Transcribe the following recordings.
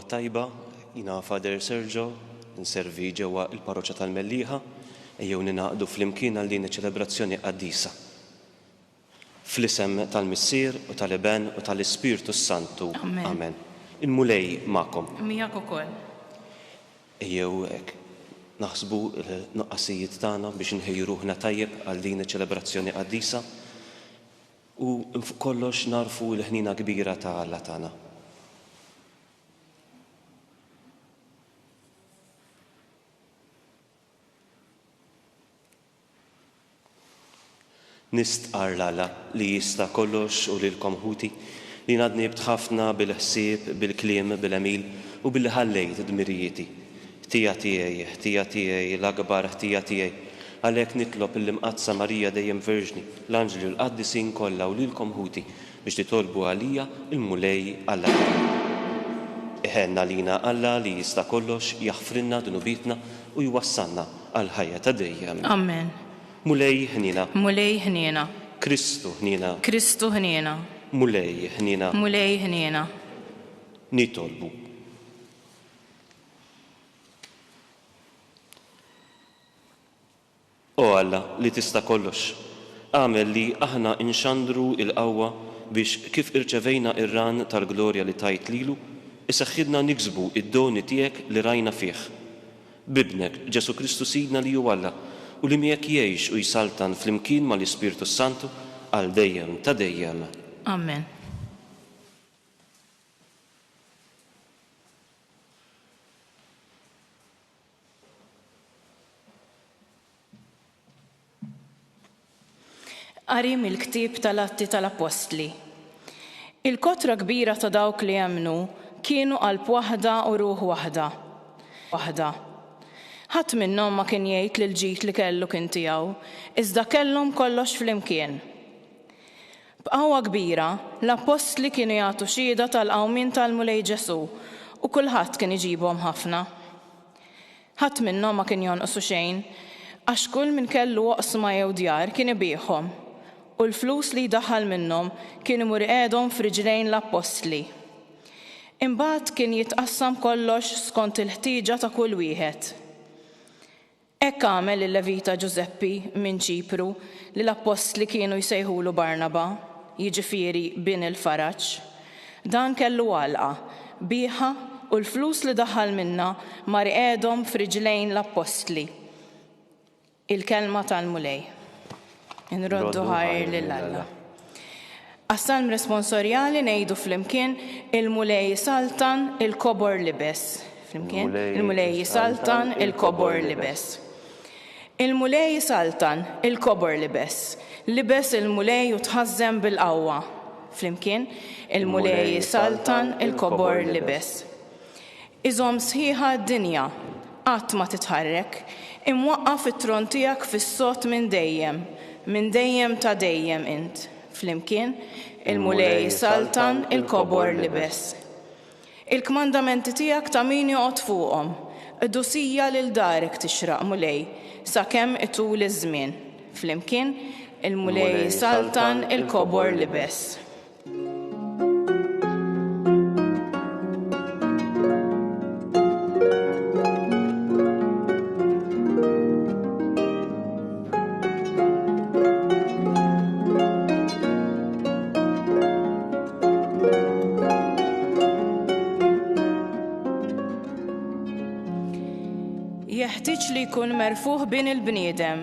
Lodwa tajba, jina Fader Sergio, nservi ġewwa il-parroċċja tal-Mellieħa, ejjew ninaqdu flimkien għal din iċ-ċelebrazzjoni qaddisa. Fl-isem tal-Missier u tal-Iben u tal-Ispirtu Santu. Amen. Il-mulej magħkom. Miegħek ukoll. Ejjew naħsbu l-nuqqasijiet tagħna biex inħejju ruħna tajjeb għal din iċ-ċelebrazzjoni qaddisa u fuq kollox narfu l-ħnina kbira ta' Alla tagħna. Nistqar l-Alla li jista' kollox u lilkom ħuti li nadnibt ħafna bil-ħsieb, bil-kliem, bil-emil u billi ħallejt dmirijieti. Ħtija tiegħi, l-akbar ħtija tiegħi. Għalhekk nitlob il-Imqazza Marija dejjem Verġni, l-Anġli u l-Qaddisin kollha u lilkom ħuti biex titolbu għalija il-mulej Alla tagħna. Iħenna lina Alla li jista' kollox jaħfrilna dunubitna u jwassalna għal ħajja ta' dejjem. Amen. Mulej ħnina. Mulej ħnina. Kristu ħnina. Kristu ħnina. Mulej ħnina. Mulej ħnina. Nitolbu. O Alla li tista' kollox, għamel li aħna inxandru il-qawwa biex kif irċevejna ir-ran tal-glorja li tajt lilu, isaħħidna niksbu id-doni tiegħek li rajna fih. Bibnek Ġesu Kristu Sidna li hu Alla u li miegħek jgħix u jsaltan flimkien mal-Ispirtu Santu għal dejjem ta' dejjem. Amen. Qari mill-ktieb tal-Atti tal-Apostli. Il-kotra kbira ta' dawk li jemmnu kienu qalb waħda u ruħ waħda. Ħadd minnhom ma kien jgħid lil ġid li kellu kien tiegħu, iżda kellhom kollox flimkien. B'qawwa kbira, l-apostli kienu jagħtu xhieda tal-qawmien tal-mulej Ġesu u kulħadd kien iġibhom ħafna. Ħadd minnhom ma kien jonqsu xejn, għax kull min kellu oqsma jew djar kien ibieħhom u l-flus li jdaħħal minnhom kien imur qiegħdhom f'riġlejn l-apostli. Imbagħad kien jitqassam kollox skont il-ħtieġa ta' kull wieħed. Hekk għamel il-Levita Giuseppi minn Ċipru li l-apostli kienu jsejħulu Barnaba, jiġifieri bin il-faraġġ. Dan kellu għalqa, bieħa u l-flus li daħħal minna mar qiegħdhom f'riġlejn l-apostli. Il-kelma tal-mulej. Inroddu ħajr lil Alla. Għas-salm responsorjali ngħidu flimkien il-mulej saltan il-kobor libes. Flimkien il-mulej saltan il-kobor libes. Il-mulej saltan il-kobor libes. Libes il-mulej u tħazzem bil-qawwa. Flimkien il-mulej saltan il-kobor libes. Iżom sħiħa d-dinja, qatt ma titħarrek, imwaqqaf it-tron tiegħek fis-sot minn dejjem ta' dejjem int. Flimkien il-mulej saltan il-kobor libes. Il-kmandamenti tiegħek ta' min joqgħod fuqhom, id-dusija lil darek tixraq mulej, sakemm itul iż-żmien. Flimkien il-mulej saltan il-kobor libes. Jeħtieġ li jkun merfuħ bin il-bniedem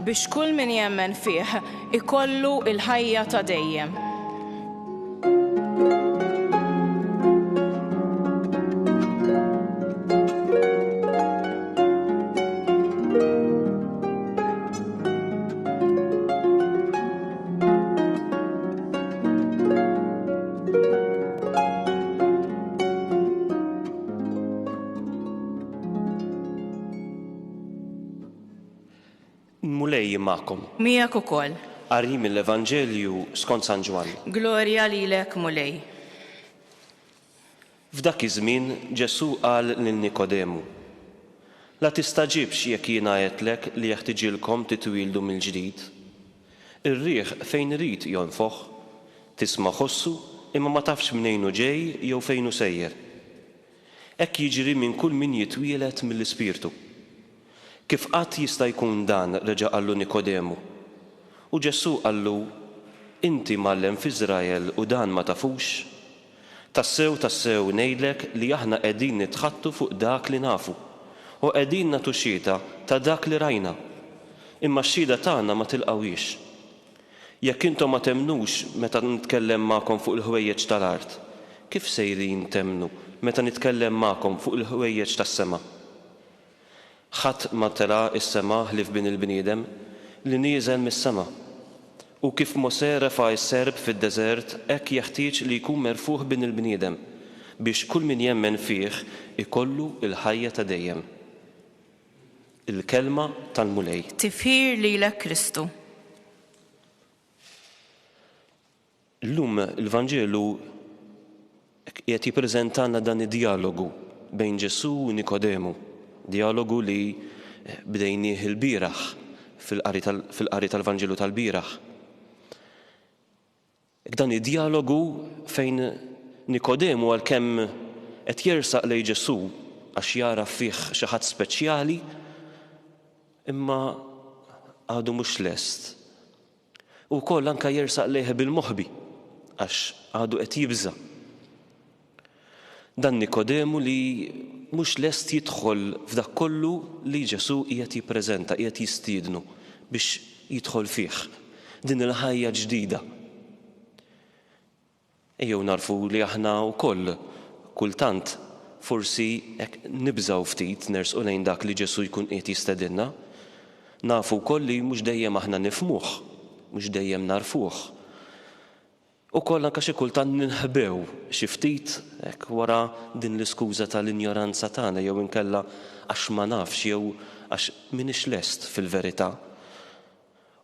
biex kull min jemmen fih ikollu il-ħajja ta' dejjem. Mulej magħkom. Miegħek ukoll. Qari mill-Evanġelju skont San Ġwan. Glorja lilek mulej. F'dak iż-żmien Ġesu qal lil Nikodemu: La tistaġibx jekk jiena għedlek li jeħtieġilkom titwildu mill-ġdid. Ir-riħ fejn irid jonfoħ, tisma' ħossu imma ma tafx minejn ġej jew fejn sejjer. Hekk jiġri minn kull min jitwielet mill-Ispirtu. Kif qatt jista' jkun dan, reġa' qallu Nikodemu. U Ġesu qallu, inti mallem f'Iżrael u dan ma tafux? Tassew ngħidlek li aħna qegħdin nitħattu fuq dak li nafu u qegħdin nagħtu xhieda ta' dak li rajna. Imma x-xhieda tagħna ma tilqawhiex. Jekk intom ma temnux meta nitkellem magħkom fuq il-ħwejjeġ tal-art, kif sejrin temnu meta nitkellem magħkom fuq il-ħwejjeġ tas-sema? Ħadd ma tara s-sema ħlief bin il-bniedem li nieżel mis-sema. U kif Mosè refa' s-serb fid-deżert, hekk jeħtieġ li jkun merfuħ bin il-bniedem biex kull min jemmen fih ikollu il-ħajja ta' dejjem. Il-kelma tal-mulej. Tifħir lilek Kristu. Llum il-Vanġelu qed jippreżentanna dan id-dialogu bejn Ġesu u Nikodemu, dialogu li bdejnieh il-bieraħ fil-qari tal-Vanġelu tal-bieraħ. Dan id-dialogu fejn Nikodemu għalkemm qed jersaq lejn Ġesu għax jara fih xi ħadd speċjali, imma għadu mhux lest. U wkoll anke jersaq lejh bil-moħħbi għax għadu qed jibża. Dan Nikodemu li mhux lest jidħol f'dak kollu li Ġesu qiegħed jippreżenta, qiegħed jistiednu biex jidħol fih din il-ħajja ġdida. Ejjew narfu li aħna wkoll kultant forsi nibżgħu ftit nersqu lejn dak li Ġesu jkun qiegħed jistedinna. Nafu wkoll li mhux dejjem aħna nifhmuh, mhux dejjem narfuh. Ukoll anke xi kultant ninħbew xi ftit hekk wara din l-iskuża tal-injoranza tagħna jew inkella għax ma nafx jew għax m'iniex lest fil-verità.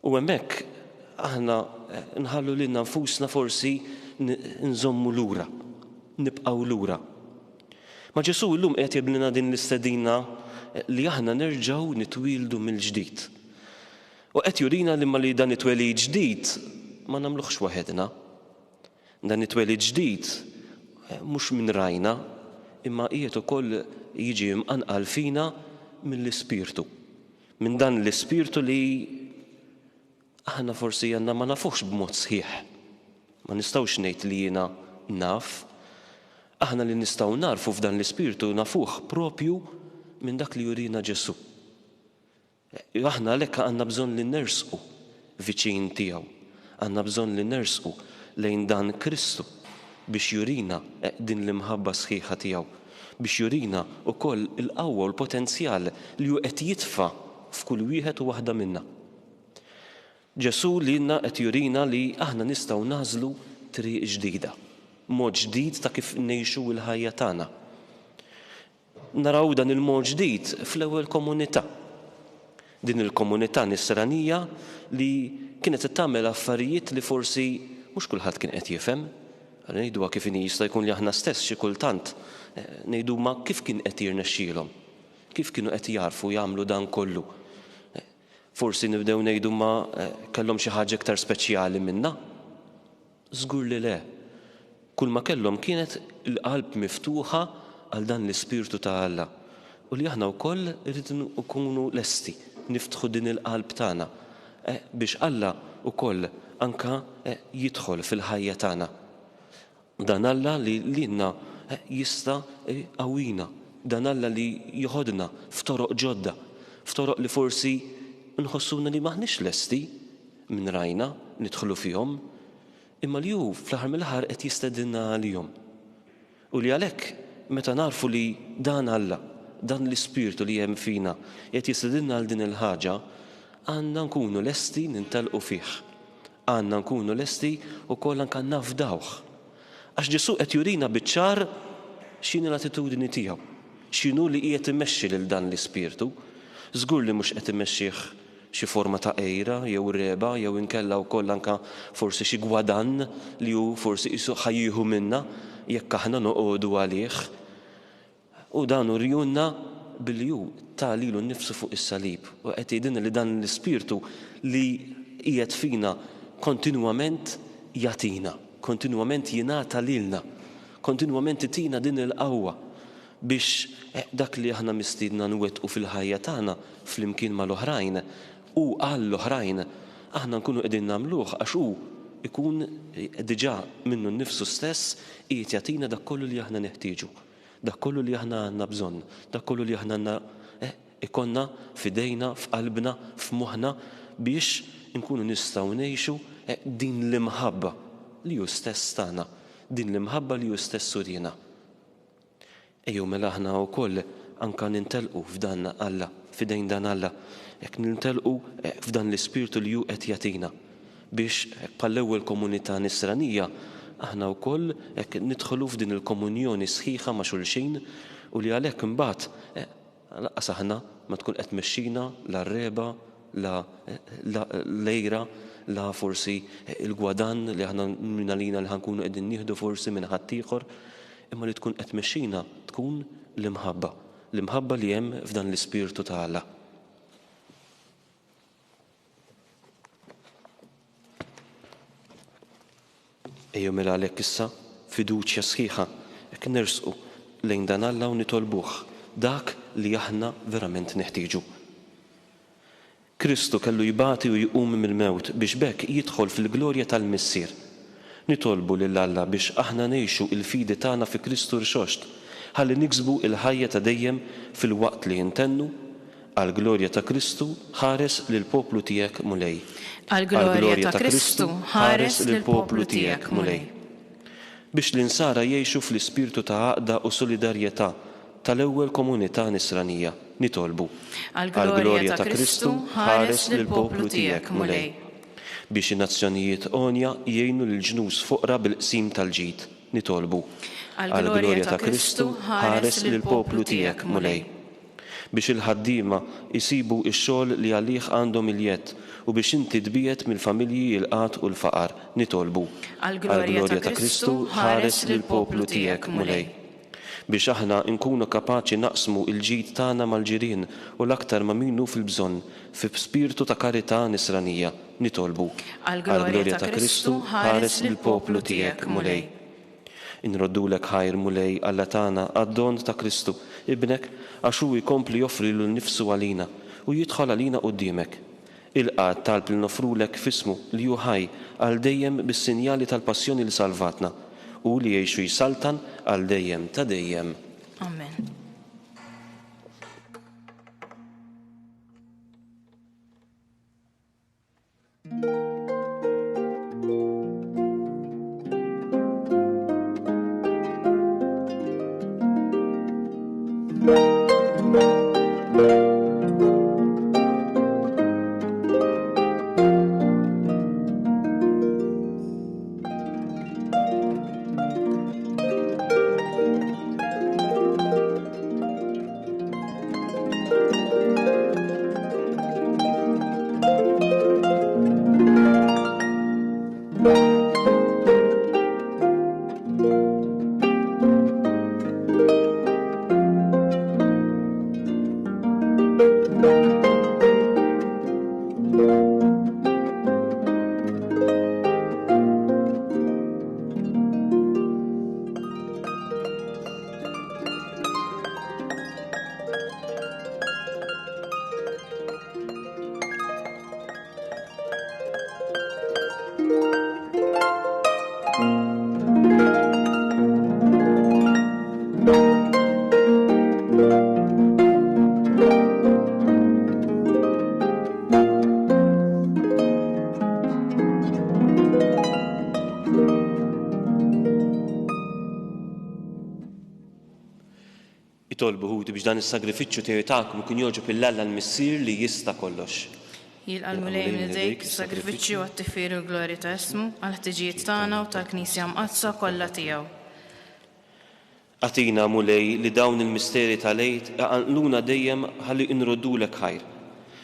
U hemmhekk aħna nħallu lilna nfusna forsi nżommu lura, nibqgħu lura. Ma Ġesu llum qed jibnilna din l-istedina li aħna nerġgħu nitwieldu mill-ġdid. U qed jurina li ma li dan it-twelid ġdid ma nagħmluhx waħedna. Dan it-twelid ġdid mhux minn rajna, imma qiegħed ukoll jiġi mqanqal fina mill-Ispirtu. Minn dan l-Ispirtu li aħna forsi għandna ma nafuhx b'mod sħiħ. Ma nistgħux ngħid li jiena naf. Aħna li nistgħu narfu f'dan l-Ispirtu nafuh propju minn dak li jurina Ġesu. Aħna għalhekk għandna bżonn li nersqu viċin tiegħu. Għandna bżonn li nersqu lejn dan Kristu biex jurina din l-imħabba sħiħa tiegħu, biex jurina wkoll il-qawwa u l-potenzjal li hu qed jitfa' f'kull wieħed u waħda minna. Ġesu lilna qed jurina li aħna nistgħu nażlu triq ġdida, mod ġdid ta' kif ngħixu l-ħajja tagħna. Naraw dan il-mod ġdid fl-ewwel komunità. Din il-komunità nisranija li kienet tagħmel affarijiet li forsi mhux kulħadd kien qed jifhem. Ngħiduha kif jista' jkun li aħna stess xi kultant ngħidu ma kif kien qed jirnexxielhom, kif kienu qed jarfu jagħmlu dan kollu. Forsi nibdew ngħidu ma kellhom xi ħaġa iktar speċjali minna. Żgur li le. Kull ma kellhom kienet il-qalb miftuħa għal dan l-Ispirtu ta' Alla. U li aħna wkoll irridu nkunu lesti niftħu din il-qalb tagħna biex Alla wkoll anka jidħol fil-ħajja tagħna. Dan Alla li lilna jista' qawwina, dan Alla li jħodna f'toroq ġodda, f'toroq li forsi nħossuna li maħniex lesti minn rajna nidħlu fihom, imma li hu fl-aħħar mill-aħħar qed jistedinna għalihom. U li għalhekk meta narfu li dan Alla, dan l-Ispirtu li hemm fina qed jistedinna għal din il-ħaġa, għandna nkunu lesti nintalqu fih. Għandna nkunu lesti wkoll anke nafdawh. Għax Ġesu qed jurina biċ-ċar x'inhi l-attitudni tiegħu, x'inhu li qiegħed imexxi lil dan l-Ispirtu. Żgur li mhux qed imexxih xi forma ta' qejra jew reba jew inkella wkoll anke forsi xi gwadann li hu forsi qisu ħajjieħu minna jekk aħna noqogħdu għalih. U dan urjunna billi hu ta' lilu nnifsu fuq is-salib u qed jgħidilna li dan l-Ispirtu li qiegħed fina kontinwament jagħtina, kontinwament jingħata lilna, kontinwament itina din il-qawwa biex dak li aħna mistiedna nwettqu fil-ħajja tagħna flimkien mal-oħrajn u għall-oħrajn aħna nkunu qegħdin nagħmluh għax hu ikun diġà minnu nnifsu stess qiegħed jagħtina dak kollu li aħna neħtieġu, dak kollu li aħna għandna bżonn, dak kollu li aħna għandna ikonna f'idejna, f'qalbna, f'moħħna biex nkunu nistgħu ngħixu din l-imħabba li hu stess tagħna, din l-imħabba li hu stess urjina. Ejjew mela aħna wkoll anke nintelqu f'dan Alla, f'idejn dan Alla, jekk nintelqu f'dan l-ispirtu li hu qed jagħtina biex bħall-ewwel komunità nisranija aħna wkoll jekk nidħlu f'din il-komunjoni sħiħa ma' xulxin u li għalhekk imbagħad laqqas aħna ma tkun qed tmexxina la rreba, la lejra, la forsi il-gwadan li aħna minn għalina li ħankunu qegħdin nieħdu forsi minn ħadd ieħor, imma li tkun qed tmexxina tkun l-imħabba li hemm f'dan l-ispirtu ta' Alla. Ejjew mela għalhekk issa fiduċja sħiħa jekk nersqu lejn dan Alla u nitolbuh dak li aħna verament neħtieġu. Kristu kellu jibati u jqum mill-mewt biex bekk jidħol fil-glorja tal-Missier. Nitolbu lil Alla biex aħna ngħixu il-fidi tagħna fi Kristu rxoxt ħalli niksbu il-ħajja ta' dejjem fil-waqt li jintennu għall-glorja ta' Kristu ħares lil poplu tiegħek mulej. Għall-glorja ta' Kristu ħares lil poplu tiegħek mulej. Biex l-insara jgħixu fl-ispirtu ta' għaqda u solidarjetà tal-ewwel komunità nisranija nitolbu. Għall-glorja ta' Kristu ħares lil poplu tiegħek mulej. Biex in-nazzjonijiet onja jgħinu l-ġnus foqra bil-qsim tal-ġid nitolbu. Għall-glorja ta' Kristu ħares lil poplu tiegħek mulej. Biex il-ħaddiema jisibu x-xogħol li għalih għandhom il-jett u biex inti tbiet mill-familji l-qat u l-faqar nitolbu. Għall-glorja ta' Kristu ħares lil poplu tiegħek mulej. Biex aħna nkunu kapaċi naqsmu il-ġid tagħna mal-ġirien u l-aktar ma' minnu fil-bżonn fi spiritu ta' karità nisranija nitolbu. Għall-glorja ta' Kristu ħares lil poplu tiegħek mulej. Inroddulek ħajr mulej Alla tagħna għad-don ta' Kristu ibnek għax hu jkompli joffri lil nnifsu għalina u jidħol għalina quddiemek. Il-qad talb li nofrulek fismu li hu ħaj għal dejjem bis-sinjali tal-passjoni li salvatna u li jgħixu jsaltan għal dejjem ta' dejjem. Amen. Itolbu ħuti biex dan is-sagrifiċċju tiegħi tagħkom ikun jogħġob il-Alla l-Missier li jista' kollox. Jilqa' mulej minn idejk sagrifiċċju għat-tifir u glorja ta' ismu għal-ħtiġijiet tagħna u tal-Knisja mqazza kollha tiegħu. Atina mulej li dawn il-misteri tal-għid għaqluna dejjem ħalli inroddulek ħajr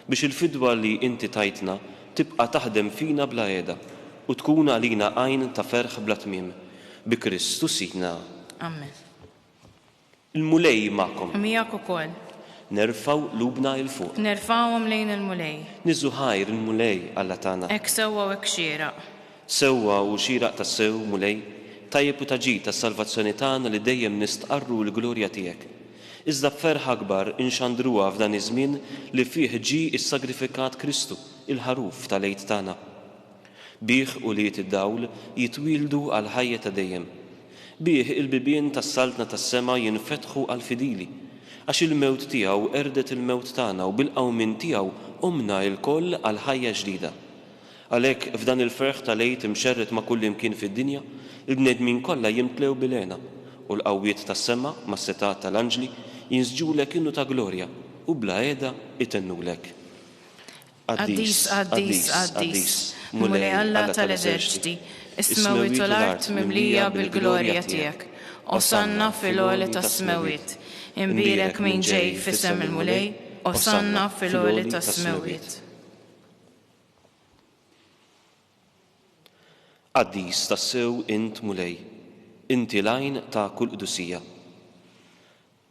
biex il-fidwa li inti tajtna tibqa' taħdem fina bla qiegħda u tkun għalina għajn ta' ferħ bla tmiem bi Kristu Sidna. Amen. Il-mulej magħkom. Miegħek ukoll. Nerfaw lubna il fuq. Nerfawhom lejn il-mulej. Niżu ħajr il-mulej Alla tagħna. Hekk sewwa u hekk xieraq. Sewwa u xieraq tas-sew mulej tajjeb u taġid tas-salvazzjoni tagħna li dejjem nistqarru l-glorja tiegħek. Iżda b'ferħa akbar inxandruha f'dan iż-żmien li fih ġie s-sagrifikat Kristu, il-ħaruf tal-għid tagħna. Bih uliet id-dawl jitwildu għal ħajja ta' dejjem. Bih il-bibien tas-saltna tas-sema jinfetħu għal fidili, għax il-mewt tiegħu erdet il-mewt tagħna u bil-qawmin tiegħu qumna l-koll għal ħajja ġdida. Għalhekk f'dan il-ferħ tal-għid imxerret ma' kull imkien fid-dinja, il-bnedmin kollha jimtlew bil-għena u l-qawwiet tas-sema mas-setat tal-anġli jinsġulek innu ta' glorja u bla qiegħda itennulek. Qaddis, qaddis, qaddis, mulej Alla tal-eżerċiti, is-smawiet u l-art mimlija bil-glorja tiegħek. Osanna fil-għoli tas-smawiet, imbirek min ġej f'isem il-mulej, osanna fil-għoli tas-smawiet. Qaddis tassew int mulej, inti lajn ta' kull qdusija.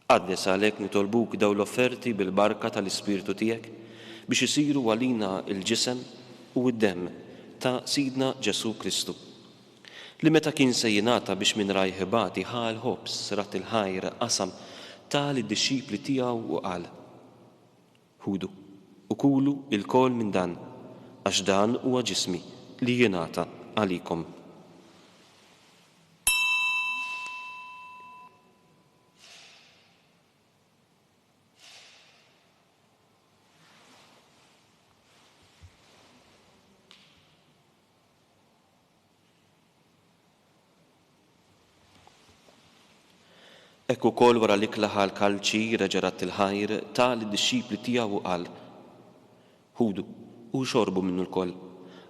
Qaddes għalhekk nitolbuk daw l-offerti bil-barka tal-Ispirtu tiegħek biex isiru għalina il-ġisem u d-demm ta' Sidna Ġesu Kristu, li meta kien se jingħata biex minn rajħibati ħal ħobs rat il-ħajr qasam tal id-dixxipli tiegħu u qal: Ħudu u kulu il-kol minn dan, għax dan huwa ġismi li jingħata għalikom. Ekku kol wara li klaħa l-kalċi reġerat il-ħajr tal id-dixxipli tiegħu qal: Ħudu u xorbu minnu l-koll,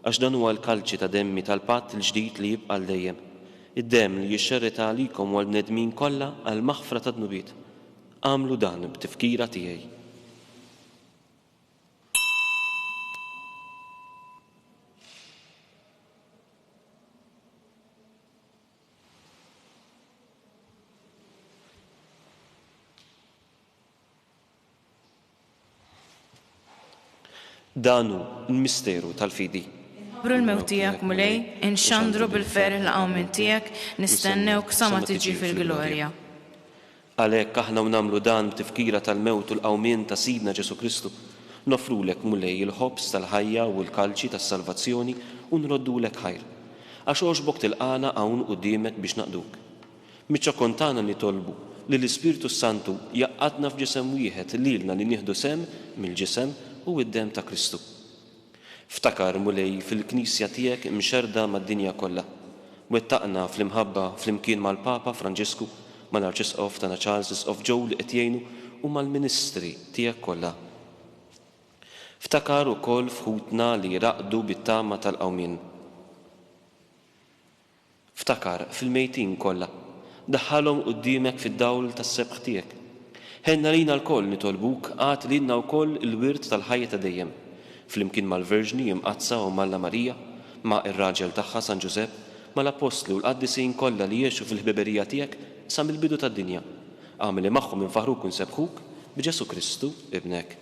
għax dan huwa l-kalċi ta' demmi tal-patt il-ġdid li jibqa' l-dejjem, id-demm li jixxerrita għalikom u għall-bnedmin kollha għal maħfra ta' dnubiet. Għamlu dan b'tifkira tiegħi. Danu l-misteru tal-fidi. Bru l-mewt tiegħek mulej, inxandru bil-ferħ l-qawmin tiegħek, nistennewk sa ma tiġi fil-glorja. Għalhekk aħna nagħmlu dan b'tifkira tal-mewt u l-qawmien ta' Sidna Ġesu Kristu, nofrulek mulej il-ħobs tal-ħajja u l-kalċi tas-salvazzjoni u nroddulek ħajr, għax għoġbok tilqana hawn quddiemek biex naqduk. Miċċa kontana nitolbu li l-Ispirtu Santu jaqqadna f'ġisem wieħed lilna li nieħdu sem mill-ġisem u id-dem ta' Kristu. Ftakar mulej fil-Knisja tiegħek imxerda mad-dinja kollha. Wettaqna fl-imħabba fl-imkien mal-Papa Franġisku, mal-Arċisqof tagħna Charles of Joe li qed jgħinu u mal-Ministri tiegħek kollha. Ftakar ukoll f'ħutna li raqdu bit-tama tal-qawmien. Ftakar fil-mejtin kollha, daħħalhom quddiemek fid-dawl tas-sebħ tiegħek. Ħenna lina l-koll nitolbuk għat lilna wkoll il-wirt tal-ħajja ta' dejjem, flimkien mal-Verġni imqazza u Malla Marija, ma' ir-raġel tagħha San Ġusepp, mal-Apostli u l-qaddisin kollha li jgħixu fil-ħbiberija tiegħek sa mill-bidu tad-dinja. Għamli magħhom infaħruk u nsebħuk b'Ġesu Kristu ibnek.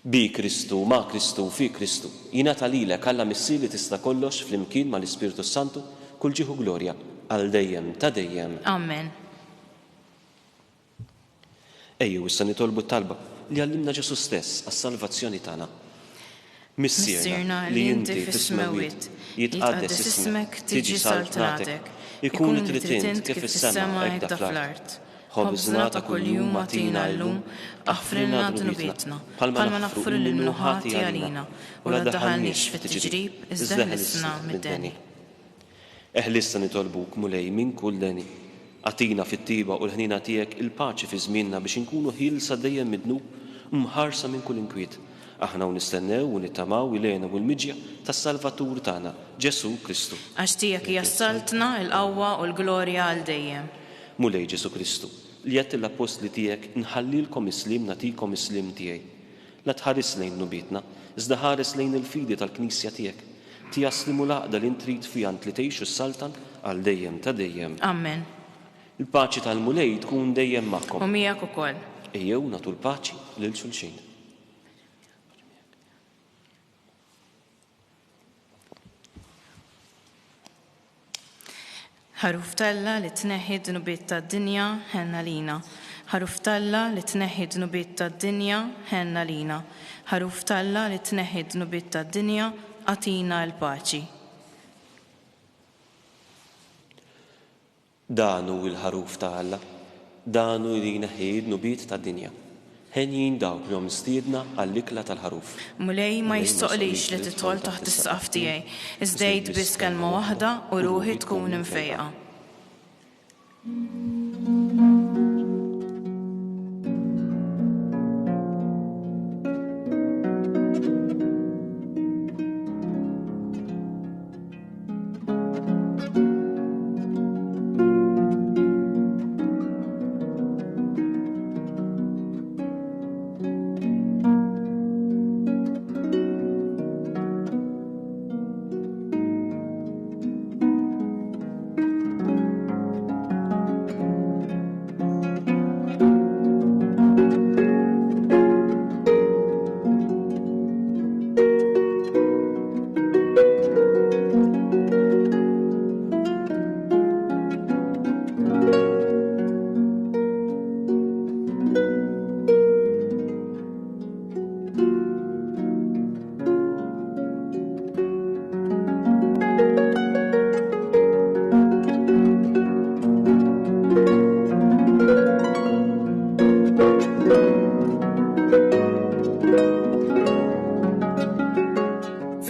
Bi Kristu, ma' Kristu, fi Kristu, jingħata lilek Alla Missi li tista' kollox flimkien mal-Ispirtu Santu kull ġieħu glorja għal dejjem ta' dejjem. Amen. Ejju issa nitolbu t-talba li għallimna Ġesu stess għas-salvazzjoni tagħna. Missierna li inti fis-smawiet, jitqaddes ismek, tiġi saltnatek, ikun tritint kif is-sema hekk fl-art. Ħobżna ta' kuljum agħtina llum, aħfrilna dnubietna, bħalma naħfru lin-nuħati għalina, u la ddaħħalniex fit-tiġrib, iżda ħlisna mid-deni. Eħlissa nitolbuk mulej minn kull deni. Għatina fit-tiba u l-ħnina tiegħek il-paċi fi żmienna biex inkunu ħilsa dejjem midnub mħarsa minn kull inkwiet. Aħna nistennew u nittamaw il-għena u l-miġja tas-Salvatur tagħna, Ġesu Kristu. Għax tiegħek jassaltna l-qawwa u l-glorja għal dejjem. Mulej Ġesu Kristu, li qed l-apostli tiegħek nħallilkom islim nagħtikom islim tiegħi. La tħares lejn nubietna, iżda ħares lejn il-fidi tal-Knisja tiegħek. Tijaslimu l-għaqda li ntrid fijant li tgħixu s-saltan għal dejjem ta' dejjem. Amen. Il-paċi tal-mulej tkun dejjem magħkom. U miegħek ukoll. Ejjew nagħtu l-paċi lil xulxin. ħaruf talla li tneħħi d-dnubiet tad-dinja ħenna lina. ħaruf talla li tneħħi d-dnubiet tad-dinja ħenna lina. ħaruf talla li tneħħi d-dnubiet tad-dinja għatina l-paċi. Danu il-ħaruf ta' Alla, danu li jneħħi d-dnubiet tad-dinja. Ħenjin dawk li mistiedna għall-ikla tal-ħaruf. Mulej ma jistoqlix li titħol taħt is-saqaf tiegħi, iżdejt biss kelma waħda u ruħi tkun imfejqa.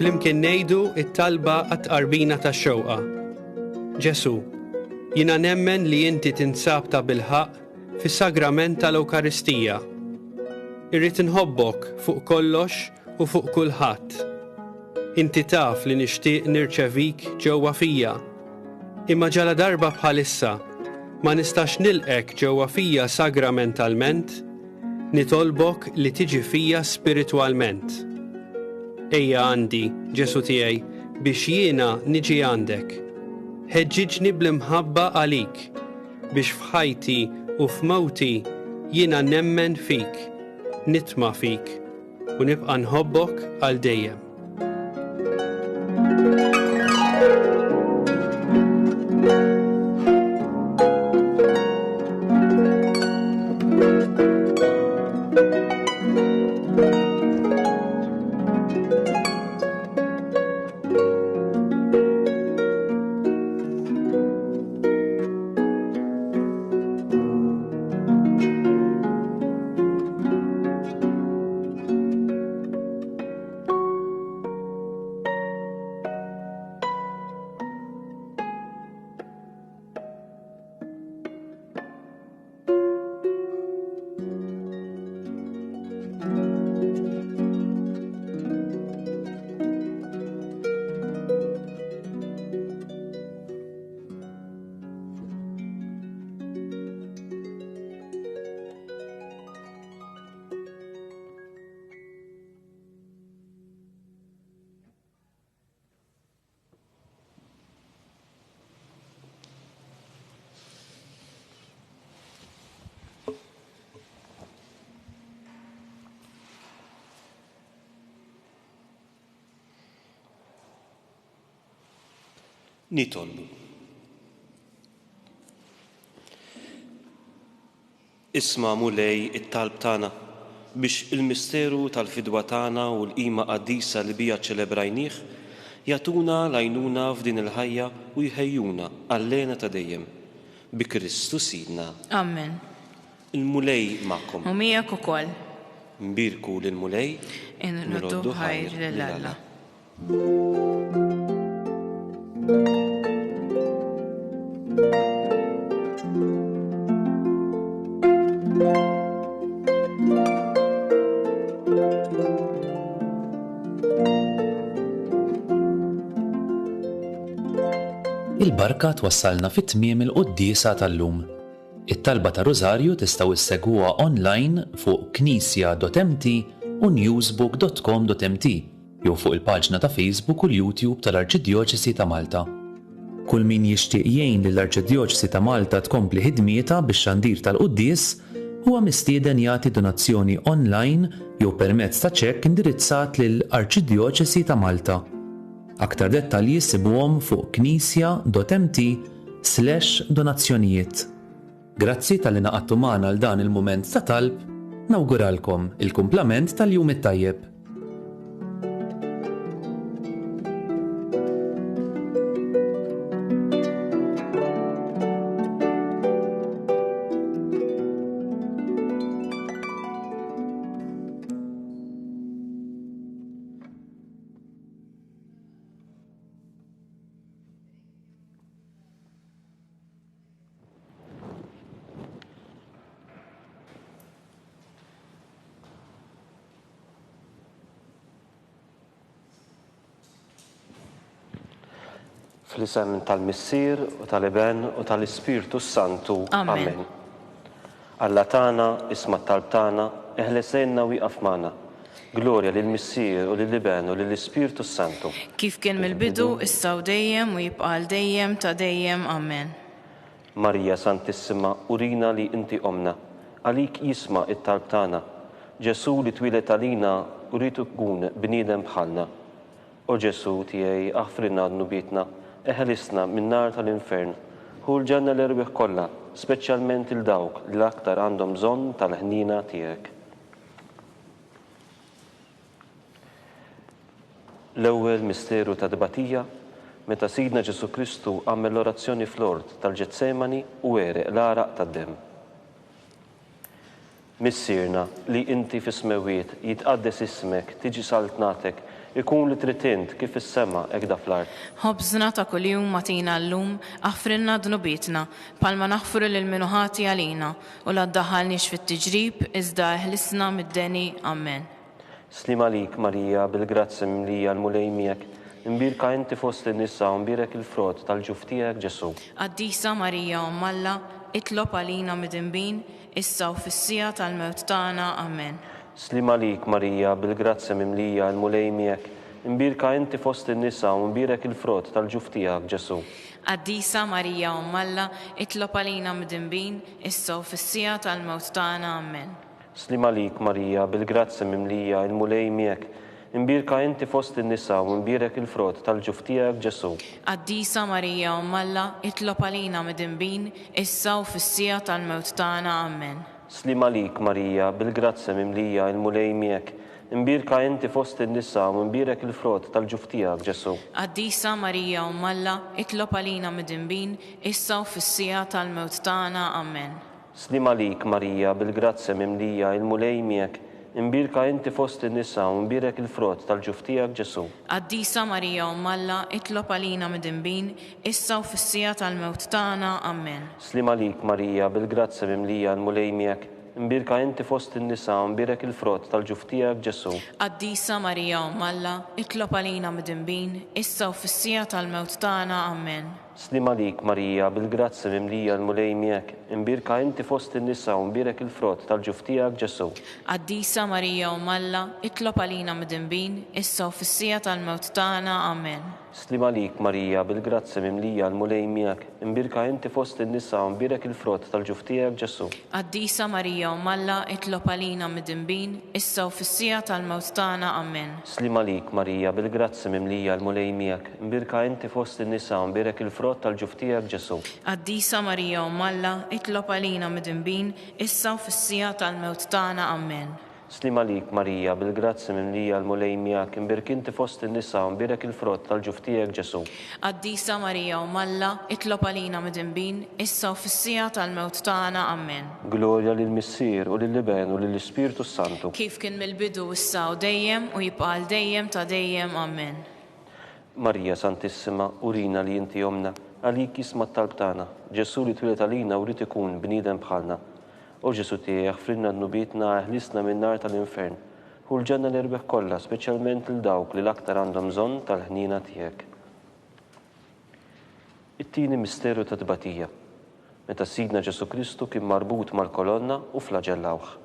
Flimkien ngħidu it-talba għat-tqarbina tax-xewqa. Ġesu, jiena nemmen li inti tinsab ta' bilħaq fis-sagrament tal-Ewkaristija. Irrid inħobbok fuq kollox u fuq kulħadd. Inti taf li nixtieq nirċevik ġewwa fija. Imma ġala darba bħalissa ma nistax nilqek ġewwa fija sagramentalment, nitolbok li tiġi fija spiritwalment. Ejja għandi, Ġesu tiegħi, biex jiena niġi għandek. Ħeġġiġni bl-imħabba għalik, biex f'ħajti u f'mewti jiena nemmen fik, nitma' fik u nibqa' nħobbok għal dejjem. Nitolbu. Isma' mulej it-talb tagħna biex il-misteru tal-fidwa tagħna u l-qima qaddisa li bija ċelebrajnieh jagħtuna l-għajnuna f'din il-ħajja u jħejjuna għall-lejna ta' dejjem. Bi Kristu Sidna. Amen. Il-mulej magħkom. U miegħek ukoll. Nbirku lill-mulej. Inroddu ħajr lil Alla. Il-barka twassalna fit-tmiem il-qudiesa tal-lum. It-talba ta' Rożarju tistgħu issegwuha online fuq knisja.mt u newsbook.com.mt jew fuq il-paġna ta' Facebook u l-YouTube tal-Arċiddijoċesi ta' Malta. Kull min jixtieq jgħin lill-Arċiddijoċesi ta' Malta tkompli ħidmietha bix-xandir tal-quddies huwa mistieden jagħti donazzjoni online jew permezz ta' ċekk indirizzat lill-Arċiddijoċesi ta' Malta. Aktar dettalji sibuhom fuq knisja.mt www.ccc.org/donazzjonijiet. Grazzi tal-li naqattu magħna għal dan il-mument ta' talb, nawguralkom il-kumplament tal-jum it-tajjeb. Fl-isem tal-Missier u tal-Iben u tal-Ispirtu Santu. Amen. Alla tagħna, isma' talb tagħna, eħlesejna wieqaf magħna. Glorja lill-Missier u lill-Iben u lill-Ispirtu Santu. Kif kien mill-bidu, issa u dejjem u jibqa' l dejjem ta' dejjem. Amen. Marija Santissima, urina li inti omna, għalik jisma' it-talb tagħna. Ġesu li twilet għalina uritu tkun bniedem bħalna. O Ġesu tiegħi aħfrinna d-nubietna, eħelisna min-nar tal-infern, hu l-ġenna l-erbieħ kollha, speċjalment il-dawk li l-aktar għandhom bżonn tal-ħnina tiegħek. L-ewwel misteru ta' dbatija, meta Sidna Ġesu Kristu għamel l-orazzjoni fl-ord tal-Ġetsemani u għereq l-għaraq tad-demm. Missierna li inti fis-smewiet jitqaddes ismek, tiġi saltnatek, ikun li tritint kif is-sema hekk da fl-art. Ħobżna ta' kuljum matina llum, aħfrinna dnubietna, palma naħfru lil minuħati għalina, u la ddaħħalniex fit-tiġrib, iżda eħlisna mid-deni. Amen. Slim għalik Marija, bil-grazzi mimlija l-mulej miegħek, imbirka inti fost in-nisa u mbirek il-frott tal-ġuf tiegħek Ġesu. Qaddisa Marija Umm Alla, itlob għalina mid-inbin, issa u fis-sija tal-mewt tagħna. Amen. Slim għalik Marija, bil-grazzi mimlija l-mulej miegħek, imbirka inti fost in-nisa u mbirek il-frott tal-ġuf tiegħek Ġesu. Qaddisa Marija Umm Alla, itlob għalina mid-inbin, issa u fis-sija tal-mewt tagħna. Amen. Slim għalik Marija, bil-grazzi mimlija l-mulej miegħek, imbirka inti fost in-nisa u mbirek il-frott tal-ġuf tiegħek Ġesu. Qaddisa Marija Umm Alla, itlob għalina mid-inbin, issa u fis-sija tal-mewt tagħna. Amen. Slim għalik Marija, bil-grazzi mimlija l-mulej miegħek, imbirka inti fost in-nisa u mbirek il-frott tal-ġuf tiegħek Ġesu. Qaddisa Marija Umm Alla, itlob għalina mid-inbin, issa u fis-sija tal-mewt tagħna. Amen. Slim għalik Marija, bil-grazzi mimlija l-mulej miegħek, imbirka inti fost in-nisa u mbirek il-frott tal-ġuf tiegħek Ġesu. Qaddisa Marija Umm Alla, itlob għalina mid-inbin, issa u fis-sija tal-mewt tagħna. Amen. Slim għalik Marija, bil-grazzi mimlija l-mulej miegħek, imbirka inti fost in-nisa u mbirek il-frott tal-ġuf tiegħek Ġesu. Qaddisa Marija Umm Alla, itlob għalina mid-inbin, issa u fis-sija tal-mewt tagħna. Amen. Slim għalik Marija, bil-grazzi mimlija l-mulej miegħek, imbirka inti fost in-nisa u mbirek il-frott tal-ġuf tiegħek Ġesu. Qaddisa Marija Umm Alla, itlob għalina mid-inbin, issa u fis-sija tal-mewt tagħna. Amen. Slim għalik Marija, bil-grazzi mimlija l-mulej miegħek, imbirka inti fost in-nisa u mbirek il-frott tal-ġuf tiegħek Ġesu. Qaddisa Marija Umm Alla, itlob għalina mid-inbin, issa u fis-sija tal-mewt tagħna. Amen. Slim għalik Marija, bil-grazzi mimlija l-mulej miegħek, imbirka inti fost in-nisa u mbirek il-frott tal-ġuf tiegħek Ġesu. Qaddisa Marija Umm Alla, itlob għalina mid-inbin, issa u fis-sija tal-mewt tagħna. Amen. Slim għalik Marija, bil-grazzi mimlija l-mulej miegħek, imbirk inti fost in-nisa u mbirek il-frott tal-ġuf tiegħek Ġesu. Qaddisa Marija Umm Alla, itlob għalina mid-inbin, issa u fis-sija tal-mewt tagħna. Amen. Glorja lill-Missier u lill-Iben u lill-Ispirtu Santu. Kif kien mill-bidu, issa u dejjem u jibqa' l dejjem ta' dejjem. Amen. Marija Santissima, urina li inti omna, għalik jisma' t-talb tagħna. Ġesu li twilet għalina urid ikun bniedem bħalna. O Ġesu tiegħi aħfrinna d-nubietna, eħlisna min-nar tal-infern, hu l-ġenna l-erbieħ kollha, speċjalment il-dawk li l-aktar għandhom bżonn tal-ħnina tiegħek. It-tieni misteru ta' tbatija, meta Sidna Ġesu Kristu kien marbut mal-kolonna u flaġellawh.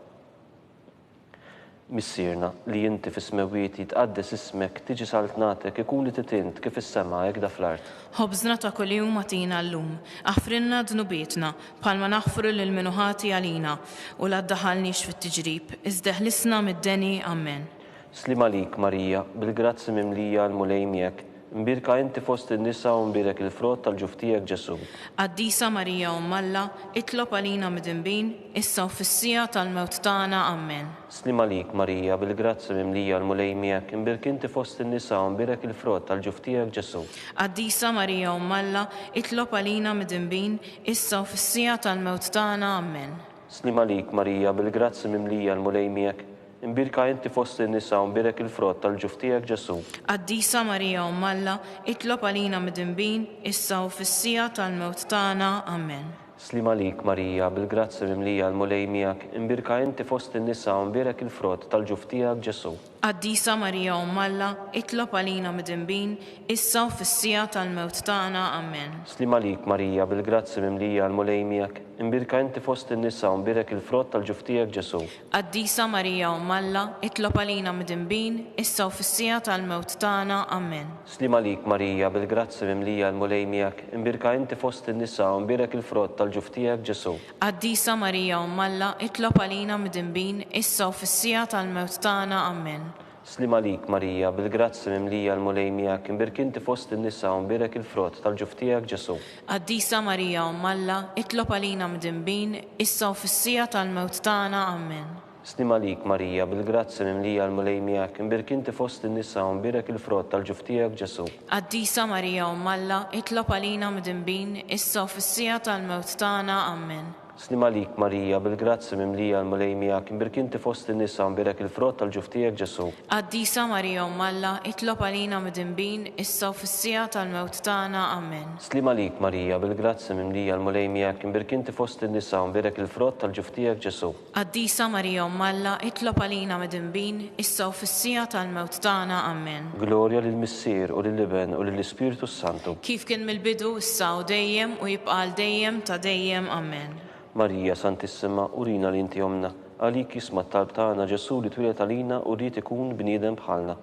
Missierna li inti fis-smewiet jitqaddes ismek, tiġi saltnatek, ikun li titint kif is-sema hekk da fl-art. Ħobżna ta' kuljum matina llum, aħfrinna dnubietna, bħalma naħfru lil minuħati għalina, u la ddaħħalniex fit-tiġrib, iżda eħlisna mid-deni. Amen. Slim għalik Marija, bil-grazzi mimlija l-mulej miegħek, Imbirka inti fost in-nisa u mbirek il-frott tal-ġuf tiegħek Ġesu. Qaddisa Marija Umm Alla, itlob għalina midinbin, issa u fis-sija tal-mewt tagħna. Amen. Slim għalik Marija bil-grazzi mimlija l-mulej miegħek, imbirk inti fost in-nisa u mbirek il-frott tal-ġuf tiegħek Ġesu. Qaddisa Marija Umm Alla, itlob għalina midinbin, issa u fis-sija tal-mewt tagħna. Amen. Slim għalik Marija bil-grazzi mimlija l-mulej miegħek, imbirka inti fost in-nisa u mbirek il-frott tal-ġuf tiegħek Ġesu. Qaddisa Marija Umm Alla, itlob għalina midinbin, issa u fis-sija tal-mewt tagħna. Amen. Slim għalik Marija bil-grazzi mimlija l-mulej miegħek, imbirka inti fost in-nisa u mbirek il-frott tal-ġuf tiegħek Ġesu. Qaddisa Marija Umm Alla, itlob għalina midinbin, issa u fis-sija tal-mewt tagħna. Amen. Slim għalik Marija bil-grazzi mimlija l-mulej miegħek, imbirka inti fost in-nisa u mbirek il-frott tal-ġuf tiegħek Ġesu. Qaddisa Marija Umm Alla, itlob għalina midinbin, issa u fis-sija tal-mewt tagħna. Amen. Slim għalik Marija bil-grazzi mimlija l-mulej miegħek, imbirka inti fost in-nisa u mbirek il-frott tal-ġuf tiegħek Ġesu. Qaddisa Marija Umm Alla, itlob għalina midinbin, issa u fis-sija tal-mewt tagħna. Amen. Slim għalik Marija bil-grazzi mimlija l-mulej miegħek, imbirk inti fost in-nisa u mbirek il-frott tal-ġuf tiegħek Ġesu. Qaddisa Marija Umm Alla, itlob għalina midinbin, issa u fis-sija tal-mewt tagħna. Amen. Slim għalik Marija bil-grazzi mimlija l-mulej miegħek, imbirk inti fost in-nisa u mbirek il-frott tal-ġuf tiegħek Ġesu. Qaddisa Marija Umm Alla, itlob għalina midinbin, issa u fis-sija tal-mewt tagħna. Amen. Slim għalik Marija bil-grazzi mimlija l-mulej miegħek, imbirk inti fost in-nisa u mbirek il-frott tal-ġuf tiegħek Ġesu. Qaddisa Marija Umm Alla, itlob għalina midinbin, issa u fis-sija tal-mewt tagħna. Amen. Slim għalik Marija bil-grazzi mimlija l-mulej miegħek, imbirk inti fost in-nisa u mbirek il-frott tal-ġuf tiegħek Ġesu. Qaddisa Marija Umm Alla, itlob għalina midinbin, issa u fis-sija tal-mewt tagħna. Amen. Glorja lill-Missier u lill-Iben u lill-Ispiritu Santu. Kif kien mill-bidu, issa u dejjem u jibqa' għal dejjem ta' dejjem. Amen. Marija Santissima, urina li inti jomna, għalik jisma t-talb tagħna Ġesu li twilet għalina u rrid ikun bniedem bħalna.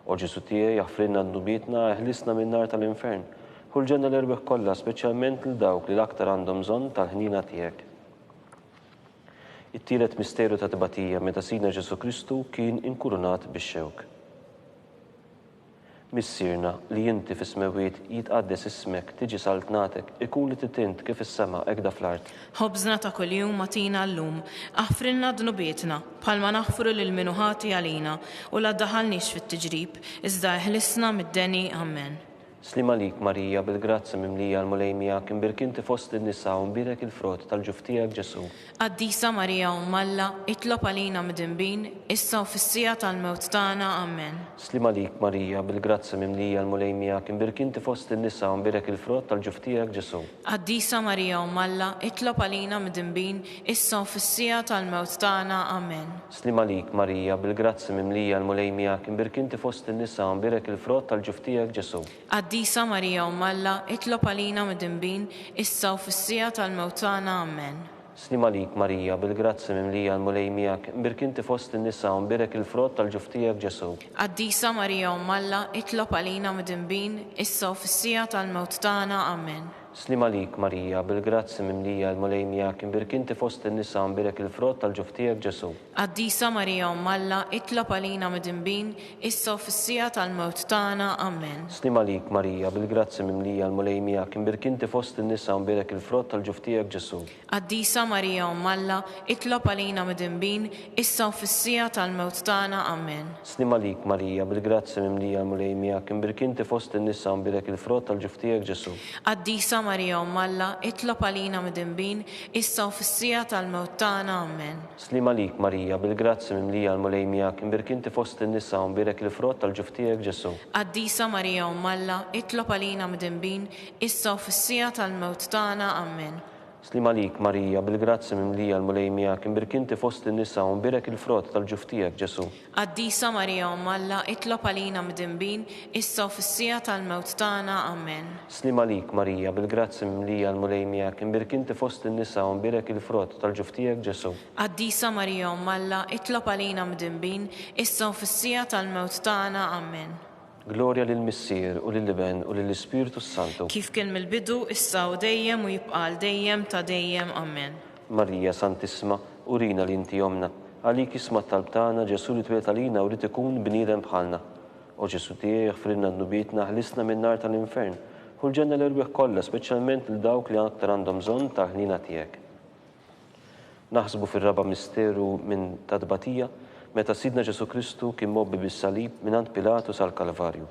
O Ġesu tiegħi jaħfrilna d-nubietna, ħlisna min-nar tal-infern. Ħulġenna l-erbeħ kollha, speċjalment lil dawk li l-aktar għandhom bżonn tal-ħnina tiegħek. It-tielet misteru ta' tbatija meta sina Ġesu Kristu kien inkurunat bix-xewk. Missierna li inti fis-smewiet jitqaddes ismek, tiġi saltnatek, ikun li titint kif is-sema hekk da fl-art. Ħobżna ta' kuljum matina llum, aħfrilna dnubietna, bħalma naħfru lil min hu ħati għalina u la ddaħħalniex fit-tiġrib, iżda ħlisna mid-deni. Amen. Slim għalik Marija bil-grazzi mimlija l-mulej miegħek, imbirk inti fost in-nisa u mbirek il-frott tal-ġuf tiegħek Ġesu. Qaddisa Marija Umm Alla, itlob għalina midinbin, issa u fis-sija tal-mewt tagħna. Amen. Slim għalik Marija bil-grazzi mimlija l-mulej miegħek, imbirk inti fost in-nisa u mbirek il-frott tal-ġuf tiegħek Ġesu. Qaddisa Marija Umm Alla, itlob għalina midinbin, issa u fis-sija tal-mewt tagħna. Amen. Slim għalik Marija bil-grazzi mimlija l-mulej miegħek, imbirk inti fost in-nisa u mbirek il-frott tal-ġuf tiegħek Ġesu. Qaddisa Marija Umm Alla, itlob għalina midinbin, issa u fis-sija tal-mewt tagħna. Amen. Slim għalik Marija bil-grazzi mimlija l-mulej miegħek, imbirk inti fost in-nisa u mbirek il-frott tal-ġuf tiegħek Ġesu. Qaddisa Marija Umm Alla, itlob għalina midinbin, issa u fis-sija tal-mewt tagħna. Amen. Slim għalik Marija bil-grazzi mimlija l-mulej miegħek, imbirk inti fost in-nisa u mbirek il-frott tal-ġuf tiegħek Ġesu. Qaddisa Marija Umm Alla, itlob għalina midinbin, issa u fis-sija tal-mewt tagħna. Amen. Slim għalik Marija bil-grazzi mimlija l-mulej miegħek, imbirk inti fost in-nisa u mbirek il-frott tal-ġuf tiegħek Ġesu. Qaddisa Marija Umm Alla, itlob għalina midinbin, issa u fis-sija tal-mewt tagħna. Amen. Slim għalik Marija bil-grazzi mimlija l-mulej miegħek, imbirk inti fost in-nisa u mbirek il-frott tal-ġuf tiegħek Ġesu. Qaddisa Marija Umm Alla, itlob għalina midinbin, issa u fis-sija tal-mewt tagħna. Amen. Slim għalik Marija bil-grazzi mimlija l-mulej miegħek, imbirk inti fost in-nisa u mbirek il-frott tal-ġuf tiegħek Ġesu. Qaddisa Marija Umm Alla, itlob għalina midinbin, issa u fis-sija tal-mewt tagħna. Amen. Slim għalik Marija bil-grazzi mimlija l-mulej miegħek, imbirk inti fost in-nisa u mbirek il-frott tal-ġuf tiegħek Ġesu. Qaddisa Marija Umm Alla, itlob għalina midinbin, issa u fis-sija tal-mewt tagħna. Amen. Slim għalik Marija bil-grazzi mimlija l-mulej miegħek, imbirk inti fost in-nisa u mbirek il-frott tal-ġuf tiegħek Ġesu. Qaddisa Marija Umm Alla, itlob għalina midinbin, issa u fis-sija tal-mewt tagħna. Amen. Glorja lill-Missier u lill-Iben u lill-Ispiritu Santu. Kif kien mill-bidu, issa u dejjem u jibqa' għal dejjem ta' dejjem. Amen. Marija Santissima, urina li inti jomna, għalik jisma t-talb tagħna Ġesu li twilet għalina u rrid ikun bniedem bħalna. O Ġesu tiegħi ħfrilna d-nubietna ħlisna min-nar tal-infern. Kull ġenna l-irwieħ kollha, speċjalment il dawk li aktar għandhom bżonn ta' ħnina tiegħek. Naħsbu fir-raba' misteru minn tadbatija meta Sidna Ġesu Kristu kien mobbi bis-salib mingħand Pilatu sal-Kalvarju.